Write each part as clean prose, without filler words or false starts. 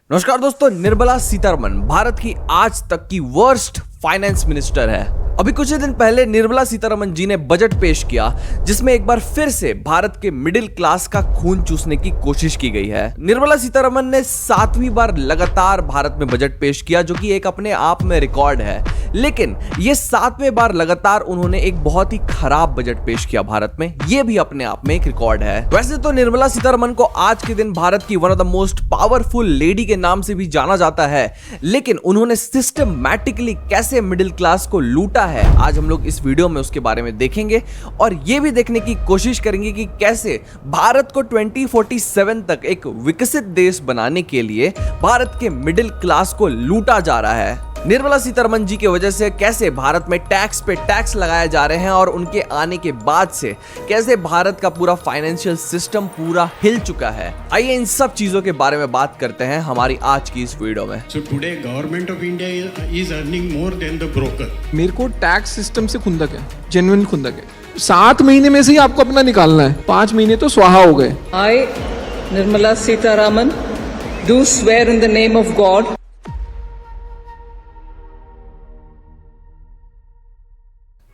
नमस्कार दोस्तों, निर्मला सीतारमण भारत की आज तक की वर्स्ट फाइनेंस मिनिस्टर है। अभी कुछ ही दिन पहले निर्मला सीतारमण जी ने बजट पेश किया जिसमें एक बार फिर से भारत के मिडिल क्लास का खून चूसने की कोशिश की गई है। निर्मला सीतारमण ने 7वीं बार लगातार भारत में बजट पेश किया जो कि एक अपने आप में रिकॉर्ड है, लेकिन ये 7वें बार लगातार उन्होंने एक बहुत ही खराब बजट पेश किया भारत में। ये भी अपने आप में एक रिकॉर्ड है। वैसे तो निर्मला सीतारमण को आज के दिन भारत की one of the most powerful lady के नाम से भी जाना जाता है, लेकिन उन्होंने सिस्टमैटिकली कैसे मिडिल क्लास को लूटा है, आज हम लोग इस वीडियो में उसके बारे में देखेंगे और ये भी देखने की कोशिश करेंगे कि कैसे भारत को 2047 तक एक विकसित देश बनाने के लिए भारत के मिडिल क्लास को लूटा जा रहा है। निर्मला सीतारमण जी की वजह से कैसे भारत में टैक्स पे टैक्स लगाए जा रहे हैं और उनके आने के बाद से कैसे भारत का पूरा फाइनेंशियल सिस्टम पूरा हिल चुका है। आइए इन सब चीजों के बारे में बात करते हैं हमारी आज की इस वीडियो में। So today government of India is earning more than the broker. मेरे को टैक्स सिस्टम से खुंदक है, जेन्युइन खुंदक है। 7 महीने में से ही आपको अपना निकालना है, 5 महीने तो स्वाहा हो गए। I, Nirmala Sitharaman, do swear in the name of God.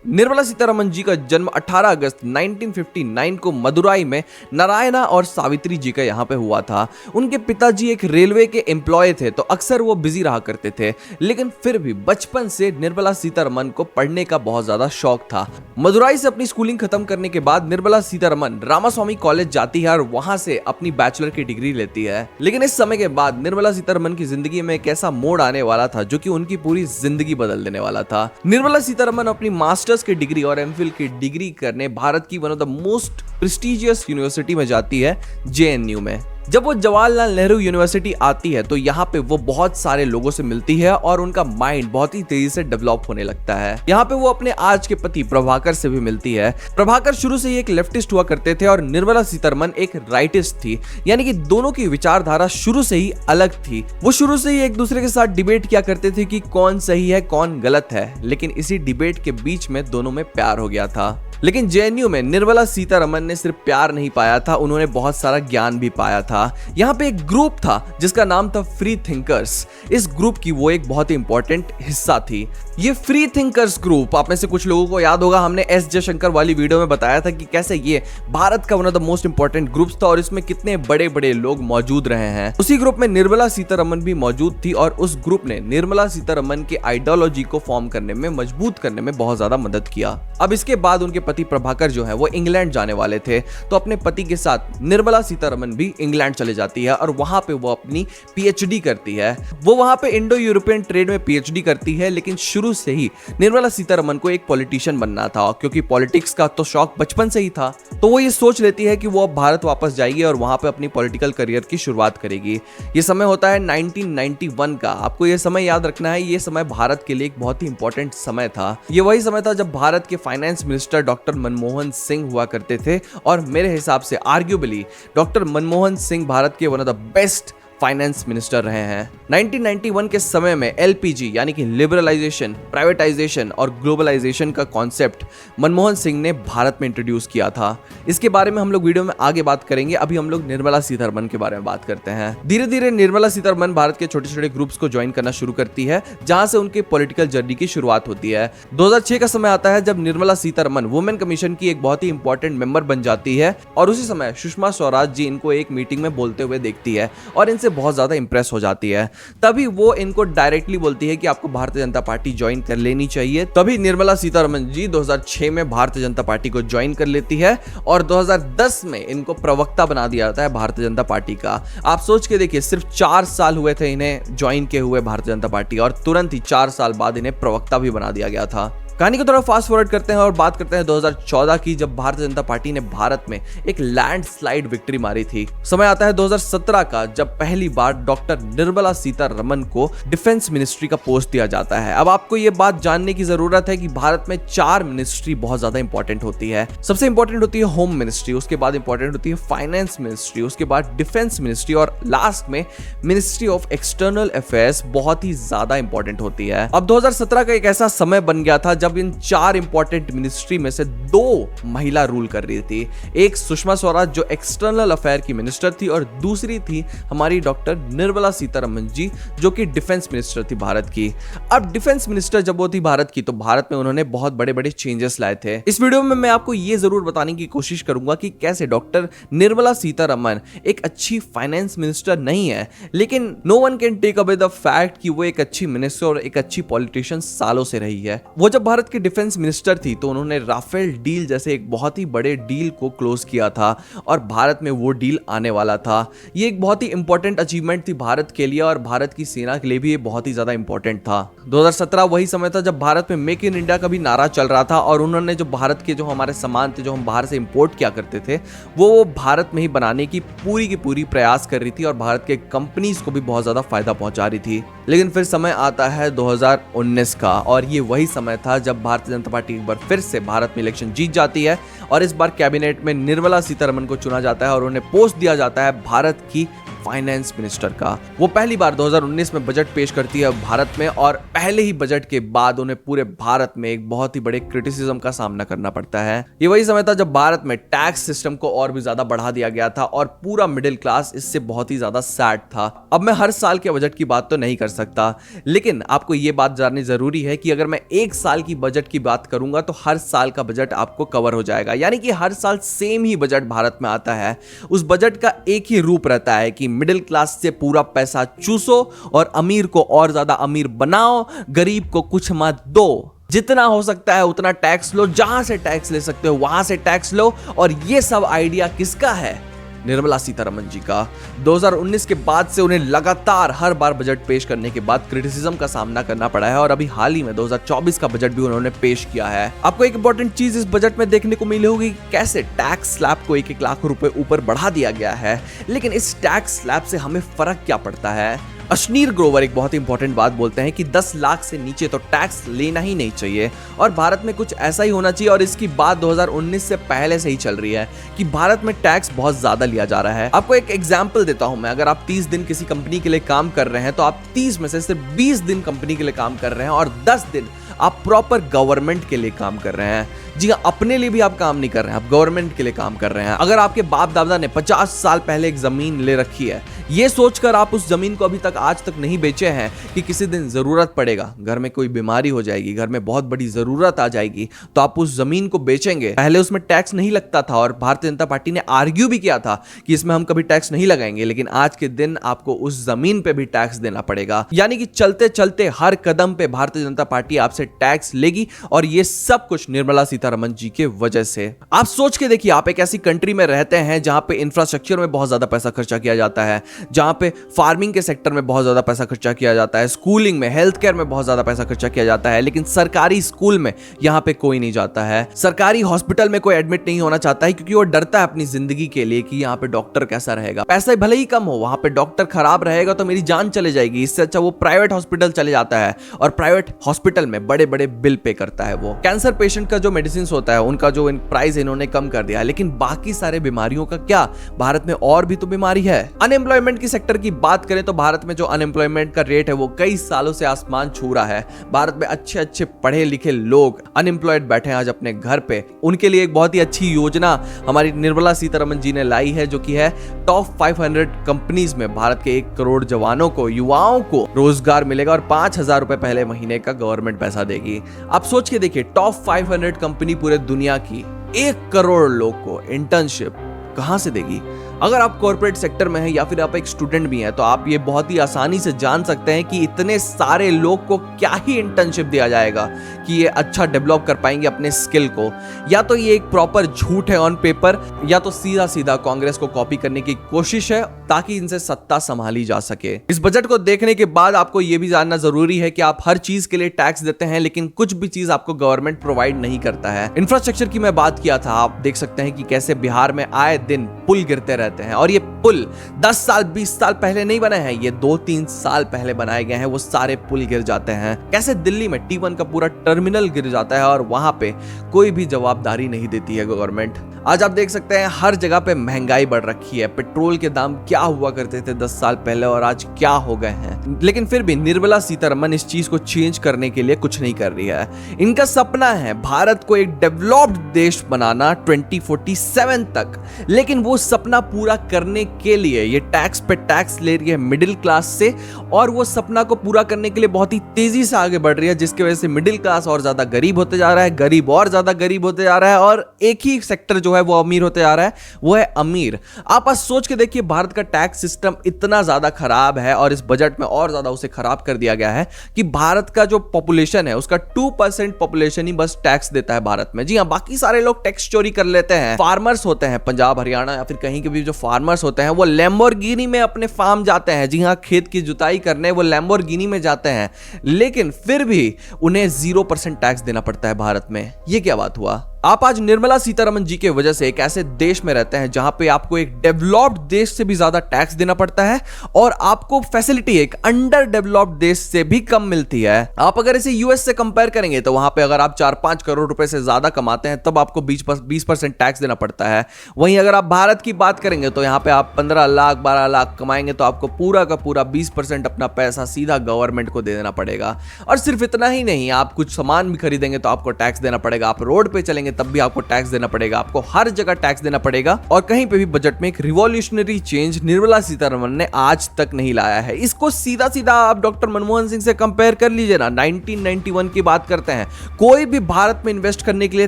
Nirmala Sitharaman ji का जन्म 18 अगस्त 1959 को मदुराई में नारायणा और सावित्री जी का यहाँ पे हुआ था। उनके पिताजी एक रेलवे के एम्प्लॉय थे तो अक्सर वो बिजी रहा करते थे, लेकिन फिर भी बचपन से निर्मला सीतारमण को पढ़ने का बहुत ज्यादा शौक था। मदुराई से अपनी स्कूलिंग खत्म करने के बाद निर्मला सीतारमण रामास्वामी कॉलेज जाती है और वहां से अपनी बैचलर की डिग्री लेती है। लेकिन इस समय के बाद निर्मला सीतारमण की जिंदगी में एक ऐसा मोड़ आने वाला था जो कि उनकी पूरी जिंदगी बदल देने वाला था। निर्मला सीतारमण अपनी मास्टर्स की डिग्री और एमफिल की डिग्री करने भारत की one of the most prestigious university में जाती है, जेएनयू में। जब वो जवाहरलाल नेहरू यूनिवर्सिटी आती है तो यहाँ पे वो बहुत सारे लोगों से मिलती है और उनका माइंड बहुत ही तेजी से डेवलप होने लगता है। यहाँ पे वो अपने आज के पति प्रभाकर से भी मिलती है। प्रभाकर शुरू से ही एक लेफ्टिस्ट हुआ करते थे और निर्मला सीतारमण एक राइटिस्ट थी, यानी कि दोनों की विचारधारा शुरू से ही अलग थी। वो शुरू से ही एक दूसरे के साथ डिबेट किया करते थे कि कौन सही है कौन गलत है, लेकिन इसी डिबेट के बीच में दोनों में प्यार हो गया था। लेकिन जेएनयू में निर्मला सीतारमण ने सिर्फ प्यार नहीं पाया था, उन्होंने बहुत सारा ज्ञान भी पाया था। यहाँ पे एक ग्रुप था जिसका नाम था फ्री थिंकर्स। इस ग्रुप की वो एक बहुत ही इंपॉर्टेंट हिस्सा थी। ये फ्री थिंकर्स ग्रुप, आप में से कुछ लोगों को याद होगा, हमने एस जयशंकर वाली वीडियो में बताया था कि कैसे ये भारत का one of the most important groups था और इसमें कितने बड़े बड़े लोग मौजूद रहे हैं। उसी ग्रुप में निर्मला सीतारमण भी मौजूद थी और उस ग्रुप ने निर्मला सीतारमण के आइडियोलॉजी को फॉर्म करने में, मजबूत करने में बहुत ज्यादा मदद किया। अब इसके बाद उनके पति प्रभाकर जो है वो इंग्लैंड जाने वाले थे, तो अपने पति के साथ निर्मला सीतारमण भी इंग्लैंड चले जाती है और वहां पे वो अपनी पीएचडी करती है। वो वहां पे इंडो यूरोपियन ट्रेड में पीएचडी करती है, लेकिन शुरू से ही निर्मला सीतारमण को एक पॉलिटिशियन बनना था, क्योंकि पॉलिटिक्स का तो शौक बचपन से ही था। तो वो ये सोच लेती है कि वो अब भारत वापस जाएगी और वहां पे अपनी पॉलिटिकल करियर की शुरुआत करेगी। ये समय होता है 1991 का। आपको ये समय याद रखना है, ये समय भारत के लिए एक बहुत ही इंपॉर्टेंट समय था। ये वही समय था जब भारत के finance minister doctor Manmohan Singh हुआ करते थे और मेरे हिसाब से आर्ग्यूबली डॉक्टर मनमोहन सिंह भारत के one of the best finance minister रहे हैं। 1991 के समय में एलपीजी यानी कि लिबरलाइजेशन, प्राइवेटाइजेशन और ग्लोबलाइजेशन का कॉन्सेप्ट मनमोहन सिंह ने भारत में इंट्रोड्यूस किया था। इसके बारे में हम लोग वीडियो में आगे बात करेंगे। अभी हम लोग निर्मला सीतारमण के बारे में बात करते हैं। धीरे धीरे निर्मला सीतारमण भारत के छोटे छोटे ग्रुप्स को ज्वाइन करना शुरू करती है, जहां से उनके पॉलिटिकल जर्नी की शुरुआत होती है। 2006 का समय आता है जब निर्मला सीतारमण वुमेन कमीशन की एक बहुत ही इंपॉर्टेंट मेंबर बन जाती है और उसी समय सुषमा स्वराज जी इनको एक मीटिंग में बोलते हुए देखती है और इनसे बहुत ज्यादा इंप्रेस हो जाती है। तभी वो इनको डायरेक्टली बोलती है कि आपको भारतीय जनता पार्टी ज्वाइन कर लेनी चाहिए। तभी निर्मला सीतारमण जी 2006 में भारतीय जनता पार्टी को ज्वाइन कर लेती है और 2010 में इनको प्रवक्ता बना दिया जाता है भारतीय जनता पार्टी का। आप सोच के देखिए, सिर्फ 4 साल हुए थे इन्हें ज्वाइन किए हुए भारतीय जनता पार्टी और तुरंत ही 4 साल बाद इन्हें प्रवक्ता भी बना दिया गया था। कहानी को थोड़ा फास्ट फॉरवर्ड करते हैं और बात करते हैं 2014 की, जब भारतीय जनता पार्टी ने भारत में एक लैंडस्लाइड विक्ट्री मारी थी। समय आता है 2017 का, जब पहली बार डॉक्टर निर्मला सीतारमण को डिफेंस मिनिस्ट्री का पोस्ट दिया जाता है। अब आपको ये बात जानने की जरूरत है कि भारत में 4 मिनिस्ट्री बहुत ज्यादा इंपॉर्टेंट होती है। सबसे इंपॉर्टेंट होती है होम मिनिस्ट्री, उसके बाद इंपॉर्टेंट होती है फाइनेंस मिनिस्ट्री, उसके बाद डिफेंस मिनिस्ट्री और लास्ट में मिनिस्ट्री ऑफ एक्सटर्नल अफेयर्स बहुत ही ज्यादा इंपॉर्टेंट होती है। अब 2017 का एक ऐसा समय बन गया था जब जब इन 4 इंपॉर्टेंट मिनिस्ट्री में से 2 महिला रूल कर रही थी। एक सुषमा स्वराज जो एक्सटर्नल अफेयर की मिनिस्टर थी और दूसरी थी हमारी डॉक्टर निर्मला सीतारमण जी जो कि डिफेंस मिनिस्टर थी भारत की। अब डिफेंस मिनिस्टर जब वो थी भारत की, तो भारत में उन्होंने बहुत बड़े बड़े चेंजेस लाए थे। इस वीडियो में मैं आपको ये जरूर बताने की कोशिश करूंगा कि कैसे डॉक्टर निर्मला सीतारमण एक अच्छी फाइनेंस मिनिस्टर नहीं है, लेकिन no one can take away the fact कि वो एक अच्छी मिनिस्टर और एक अच्छी पॉलिटिशियन सालों से रही है। वो जब भारत की डिफेंस मिनिस्टर थी तो उन्होंने राफेल डील जैसे एक बहुत ही बड़े डील को क्लोज किया था और भारत में वो डील आने वाला था। ये एक बहुत ही इंपॉर्टेंट अचीवमेंट थी भारत के लिए और भारत की सेना के लिए भी ये बहुत ही ज्यादा इंपॉर्टेंट था। 2017 वही समय था जब भारत में मेक इन इंडिया का भी नारा चल रहा था और उन्होंने जो भारत के जो हमारे सामान थे जो हम बाहर से इंपोर्ट किया करते थे वो भारत में ही बनाने की पूरी प्रयास कर रही थी और भारत के कंपनीज को भी बहुत ज्यादा फायदा पहुंचा रही थी। लेकिन फिर समय आता है 2019 का और ये वही समय था जब भारतीय जनता पार्टी एक बार फिर से भारत में इलेक्शन जीत जाती है और इस बार कैबिनेट में निर्मला सीतारमण को चुना जाता है और उन्हें पोस्ट दिया जाता है भारत की फाइनेंस मिनिस्टर का। वो पहली बार 2019 में बजट पेश करती है भारत में और पहले ही बजट के बाद उन्हें पूरे भारत में एक बहुत ही बड़े क्रिटिसिज्म का सामना करना पड़ता है। ये वही समय था जब भारत में टैक्स सिस्टम को और भी ज्यादा बढ़ा दिया गया था और पूरा मिडिल क्लास इससे बहुत ही ज्यादा सैड था। अब मैं हर साल के बजट की बात तो नहीं कर सकता, लेकिन आपको ये बात जाननी जरूरी है कि अगर मैं एक साल की बजट की बात करूंगा तो हर साल का बजट आपको कवर हो जाएगा, यानी कि हर साल सेम ही बजट भारत में आता है। उस बजट का एक ही रूप रहता है कि मिडिल क्लास से पूरा पैसा चूसो और अमीर को और ज्यादा अमीर बनाओ, गरीब को कुछ मत दो, जितना हो सकता है उतना टैक्स लो, जहां से टैक्स ले सकते हो वहां से टैक्स लो। और ये सब आइडिया किसका है? निर्मला सीतारमण जी का। 2019 के बाद से उन्हें लगातार हर बार बजट पेश करने के बाद क्रिटिसिज्म का सामना करना पड़ा है और अभी हाल ही में 2024 का बजट भी उन्होंने पेश किया है। आपको एक इंपॉर्टेंट चीज इस बजट में देखने को मिली होगी, कैसे टैक्स स्लैब को 1-1 लाख रुपए ऊपर बढ़ा दिया गया है। लेकिन इस टैक्स स्लैब से हमें फर्क क्या पड़ता है? अश्नीर ग्रोवर एक बहुत ही इंपॉर्टेंट बात बोलते हैं कि 10 लाख से नीचे तो टैक्स लेना ही नहीं चाहिए और भारत में कुछ ऐसा ही होना चाहिए। और इसकी बात 2019 से पहले से ही चल रही है कि भारत में टैक्स बहुत ज्यादा लिया जा रहा है। आपको एक एग्जांपल देता हूं मैं, अगर आप 30 दिन किसी कंपनी के लिए काम कर रहे हैं तो आप 30 में से सिर्फ 20 दिन कंपनी के लिए काम कर रहे हैं और 10 दिन आप प्रॉपर गवर्नमेंट के लिए काम कर रहे हैं। जी हाँ, अपने लिए भी आप काम नहीं कर रहे हैं, आप गवर्नमेंट के लिए काम कर रहे हैं। अगर आपके बाप दादा ने 50 साल पहले एक जमीन ले रखी है, ये सोचकर आप उस जमीन को अभी तक आज तक नहीं बेचे हैं कि किसी दिन जरूरत पड़ेगा, घर में कोई बीमारी हो जाएगी, घर में बहुत बड़ी जरूरत आ जाएगी, तो आप उस जमीन को बेचेंगे। पहले उसमें टैक्स नहीं लगता था और भारतीय जनता पार्टी ने आर्ग्यू भी किया था कि इसमें हम कभी टैक्स नहीं लगाएंगे, लेकिन आज के दिन आपको उस जमीन पे भी टैक्स देना पड़ेगा। यानी कि चलते चलते हर कदम पे भारतीय जनता पार्टी आपसे टैक्स लेगी और ये सब कुछ निर्मला सीतारमण जी के वजह से। आप सोच के देखिए, आप एक ऐसी कंट्री में रहते हैं जहां पे इंफ्रास्ट्रक्चर में बहुत ज्यादा पैसा खर्चा किया जाता है, जहां पे फार्मिंग के सेक्टर में बहुत ज्यादा पैसा खर्चा किया जाता है, स्कूलिंग में, हेल्थ केयर में बहुत ज्यादा पैसा खर्चा किया जाता है, लेकिन सरकारी स्कूल में यहां पे कोई नहीं जाता है। सरकारी हॉस्पिटल में कोई एडमिट नहीं होना चाहता है क्योंकि वो डरता है अपनी जिंदगी के लिए कि यहाँ पे डॉक्टर कैसा रहेगा। पैसा भले ही कम हो, वहां पे डॉक्टर खराब रहेगा तो मेरी जान चले जाएगी, इससे अच्छा वो प्राइवेट हॉस्पिटल चले जाता है और प्राइवेट हॉस्पिटल में बड़े बड़े बिल पे करता है। वो कैंसर पेशेंट का जो मेडिसिन होता है उनका जो प्राइस इन्होंने कम कर दिया, लेकिन बाकी सारे बीमारियों का क्या? भारत में और भी तो बीमारी है। अनएम्प्लॉयमेंट की सेक्टर की बात करें तो भारत में जो अनएम्प्लॉयमेंट का रेट है वो कई सालों से आसमान छू रहा है। भारत में अच्छे अच्छे पढ़े लिखे लोग अनएम्प्लॉयड बैठे हैं आज अपने घर पे। उनके लिए एक बहुत ही अच्छी योजना हमारी निर्मला सीतारमण जी ने लाई है, जो कि है टॉप 500 कंपनीज में भारत के 1 करोड़ जवानों को, युवाओं को रोजगार मिलेगा और 5,000 रुपए पहले महीने का गवर्नमेंट पैसा देगी। आप सोच के देखिए, टॉप 500 कंपनी पूरे दुनिया की 1 करोड़ लोग को इंटर्नशिप कहां से देगी? अगर आप कॉर्पोरेट सेक्टर में हैं या फिर आप एक स्टूडेंट भी हैं तो आप ये बहुत ही आसानी से जान सकते हैं कि इतने सारे लोग को क्या ही इंटर्नशिप दिया जाएगा कि ये अच्छा डेवलप कर पाएंगे अपने स्किल को। या तो ये एक प्रॉपर झूठ है ऑन पेपर, या तो सीधा सीधा कांग्रेस को कॉपी करने की कोशिश है ताकि इनसे सत्ता संभाली जा सके। इस बजट को देखने के बाद आपको ये भी जानना जरूरी है कि आप हर चीज के लिए टैक्स देते हैं लेकिन कुछ भी चीज आपको गवर्नमेंट प्रोवाइड नहीं करता है। इंफ्रास्ट्रक्चर की मैं बात किया था, आप देख सकते हैं कि कैसे बिहार में आए दिन पुल गिरते रहते हैं और ये पुल 10 साल 20 साल पहले नहीं बने हैं, ये 2-3 साल पहले बनाए गए हैं। वो सारे पुल गिर जाते हैं। कैसे दिल्ली में T1 का पूरा टर्मिनल गिर जाता है और वहां पे कोई भी जवाबदारी नहीं देती है गवर्नमेंट। आज आप देख सकते हैं हर जगह पे महंगाई बढ़ रखी है। पेट्रोल के दाम क्या हुआ करते थे 10 साल पहले और आज क्या हो गए हैं। लेकिन फिर भी निर्मला सीतारमण इस चीज को चेंज करने के लिए कुछ नहीं कर रही है। इनका सपना है भारत को एक डेवलप्ड देश बनाना 2047 तक। लेकिन वो सपना पूरा करने के लिए ये टैक्स पे टैक्स ले रही है मिडिल क्लास से, और वो सपना को पूरा करने के लिए बहुत ही तेजी से आगे बढ़ रही है, जिसकी वजह से मिडिल क्लास और ज्यादा गरीब होते जा रहा है, गरीब और ज्यादा गरीब होते जा रहा है, और एक ही सेक्टर जो है वो अमीर होते जा रहा है, वो है अमीर। आप आज सोच के देखिए भारत का टैक्स सिस्टम इतना ज्यादा खराब है, और इस बजट में और ज्यादा उसे खराब कर दिया गया है कि भारत का जो पॉपुलेशन है उसका 2% पॉपुलेशन ही बस टैक्स देता है भारत में। जी हाँ, बाकी सारे लोग टैक्स चोरी कर लेते हैं। फार्मर्स होते हैं पंजाब हरियाणा या फिर कहीं के भी जो फार्मर्स होते हैं वो लैम्बोर्गिनी में अपने फार्म जाते हैं। जी हाँ, खेत की जुताई करने वो लैम्बोर्गिनी में जाते हैं, लेकिन फिर भी उन्हें 0% टैक्स देना पड़ता है भारत में। ये क्या बात हुआ? आप आज निर्मला सीतारमण जी के वजह से एक ऐसे देश में रहते हैं जहां पे आपको एक डेवलप्ड देश से भी ज्यादा टैक्स देना पड़ता है, और आपको फैसिलिटी एक अंडर डेवलप्ड देश से भी कम मिलती है। आप अगर इसे यूएस से कंपेयर करेंगे तो वहां पे अगर आप 4-5 करोड़ रुपए से ज्यादा कमाते हैं तब आपको 20% टैक्स देना पड़ता है। वहीं अगर आप भारत की बात करेंगे तो यहां पे आप 15 लाख 12 लाख कमाएंगे तो आपको पूरा का पूरा 20% अपना पैसा सीधा गवर्नमेंट को दे देना पड़ेगा। और सिर्फ इतना ही नहीं, आप कुछ सामान भी खरीदेंगे तो आपको टैक्स देना पड़ेगा, आप रोड पे चलेंगे तब भी आपको टैक्स देना पड़ेगा, आपको हर जगह टैक्स देना पड़ेगा। और कहीं पे भी बजट में एक रिवॉल्यूशनरी चेंज निर्मला सीतारमण ने आज तक नहीं लाया है। इसको सीधा सीधा आप डॉक्टर मनमोहन सिंह से कंपेयर कर लीजिए ना। 1991 की बात करते हैं, कोई भी भारत में इन्वेस्ट करने के लिए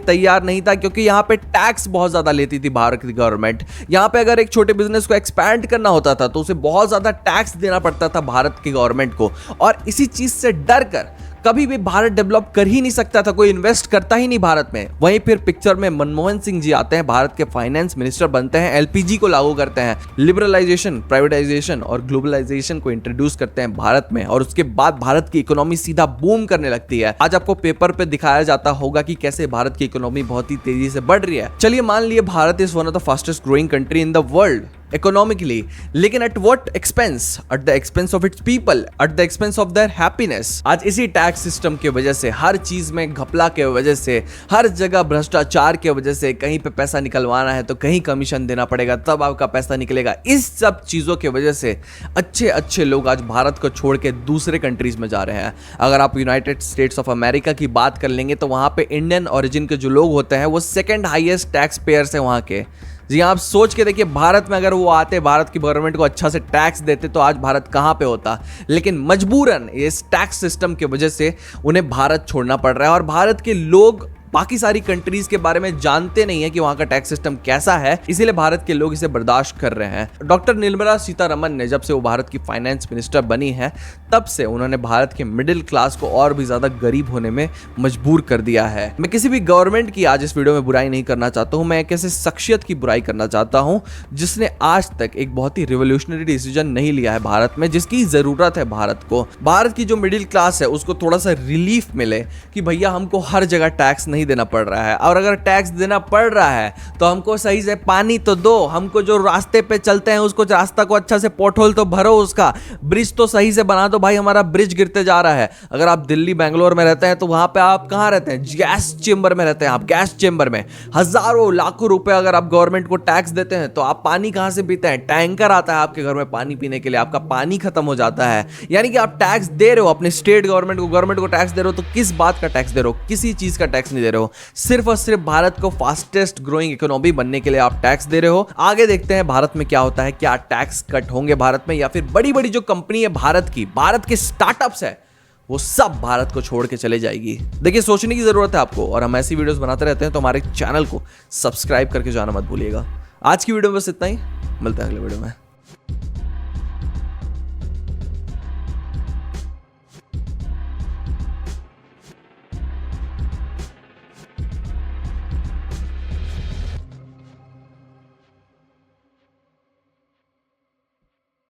तैयार नहीं था, क्योंकि यहां पे टैक्स बहुत ज्यादा लेती थी भारत की गवर्नमेंट। यहां पे अगर एक छोटे बिजनेस को एक्सपैंड करना होता था तो उसे बहुत ज्यादा टैक्स देना पड़ता था भारत की गवर्नमेंट को, और इसी चीज से डर कर कभी भी भारत डेवलप कर ही नहीं सकता था, कोई इन्वेस्ट करता ही नहीं भारत में। वहीं फिर पिक्चर में मनमोहन सिंह जी आते हैं, भारत के फाइनेंस मिनिस्टर बनते हैं, एलपीजी को लागू करते हैं, लिबरलाइजेशन, प्राइवेटाइजेशन और ग्लोबलाइजेशन को इंट्रोड्यूस करते हैं भारत में, और उसके बाद भारत की इकोनॉमी सीधा बूम करने लगती है। आज आपको पेपर पे दिखाया जाता होगा कि कैसे भारत की इकोनॉमी बहुत ही तेजी से बढ़ रही है। चलिए मान लिए Bharat is one of the fastest growing country in the world economically, लेकिन at what expense? At the expense of its people, at the expense of their happiness. आज इसी टैक्स सिस्टम की वजह से, हर चीज में घपला के वजह से, हर जगह भ्रष्टाचार के वजह से, कहीं पे पैसा निकलवाना है तो कहीं कमीशन देना पड़ेगा तब आपका पैसा निकलेगा। इस सब चीजों की वजह से अच्छे अच्छे लोग आज भारत को छोड़ के दूसरे कंट्रीज में जा रहे हैं। अगर आप यूनाइटेड स्टेट्स ऑफ अमेरिका की बात कर लेंगे तो वहां पे इंडियन ओरिजिन के जो लोग होते हैं वो सेकेंड हाईएस्ट टैक्स पेयर्स है वहां के। जी आप सोच के देखिए, भारत में अगर वो आते, भारत की गवर्नमेंट को अच्छा से टैक्स देते तो आज भारत कहाँ पे होता। लेकिन मजबूरन इस टैक्स सिस्टम की वजह से उन्हें भारत छोड़ना पड़ रहा है, और भारत के लोग बाकी सारी कंट्रीज के बारे में जानते नहीं है कि वहां का टैक्स सिस्टम कैसा है, इसीलिए भारत के लोग इसे बर्दाश्त कर रहे हैं। डॉक्टर निर्मला सीतारमण ने जब से वो भारत की फाइनेंस मिनिस्टर बनी है तब से उन्होंने भारत के मिडिल क्लास को और भी ज्यादा गरीब होने में मजबूर कर दिया है। मैं किसी भी गवर्नमेंट की आज इस वीडियो में बुराई नहीं करना चाहता हूं, मैं एक ऐसे शख्सियत की बुराई करना चाहता हूं जिसने आज तक एक बहुत ही रिवोल्यूशनरी डिसीजन नहीं लिया है भारत में, जिसकी जरूरत है भारत को। भारत की जो मिडिल क्लास है उसको थोड़ा सा रिलीफ मिले कि भैया हमको हर जगह टैक्स नहीं देना पड़ रहा है, और अगर टैक्स देना पड़ रहा है तो हमको सही से पानी तो दो, हमको जो रास्ते पे चलते हैं उसको रास्ता को अच्छा से पोर्टहोल तो भरो, उसका ब्रिज तो सही से बना दो। भाई हमारा ब्रिज गिरते जा रहा है। अगर आप दिल्ली बेंगलोर में रहते हैं तो वहां पे आप कहां रहते हैं? गैस चेंबर में रहते हैं। आप गैस चेंबर में हजारों लाखों रुपए अगर आप गवर्नमेंट को टैक्स देते हैं तो आप पानी कहां से पीते हैं? टैंकर आता है आपके घर में पानी पीने के लिए, आपका पानी खत्म हो जाता है। यानी कि आप टैक्स दे रहे हो अपने स्टेट गवर्नमेंट को टैक्स दे रहे हो, तो किस बात का टैक्स दे रहे हो? किसी चीज का टैक्स नहीं दे रहे हो, सिर्फ और सिर्फ भारत को फास्टेस्ट ग्रोइंग इकोनॉमी बनने के लिए आप टैक्स दे रहे हो। आगे देखते हैं भारत में क्या होता है, क्या टैक्स कट होंगे भारत में, या फिर बड़ी बड़ी जो कंपनी है भारत के स्टार्टअप्स है वो सब भारत को छोड़ के चले जाएगी। देखिए, सोचने की जरूरत है आपको, और हम ऐसी वीडियोस बनाते रहते हैं तो हमारे चैनल को सब्सक्राइब करके जाना मत भूलिएगा। आज की वीडियो में बस इतना ही, मिलते हैं अगले वीडियो में।